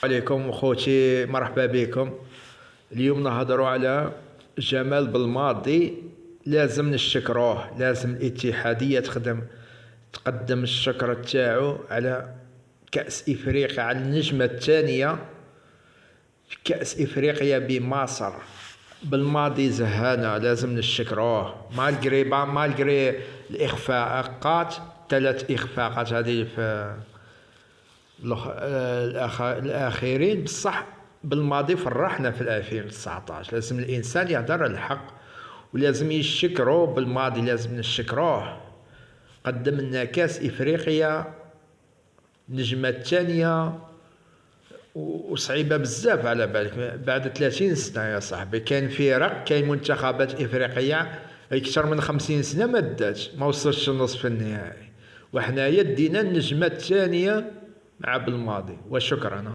عليكم خوتي، مرحبا بكم. اليوم نهضروا على جمال بالماضي. لازم نشكروه، لازم الاتحادية تقدم الشكر تاعو على كأس إفريقيا، على النجمة الثانية في كأس إفريقيا بمصر. بالماضي زهانا، لازم نشكروه مالغري الإخفاقات، 3 إخفاقات هذه في الأخيرين. بصح بالماضي فرحنا في 2019. لازم الإنسان يهدر الحق ولازم يشكرو بالماضي، لازم نشكروه. قدم لنا كاس إفريقيا، نجمة الثانية، وصعيبة بزاف على بالك بعد 30 سنة يا صاحبي. كاين فرق، كاين منتخبات إفريقية أكثر من 50 سنة ما داتش، ما وصلتش النصف النهائي، وحنايا دينا النجمة الثانية مع بالماضي. وشكرا.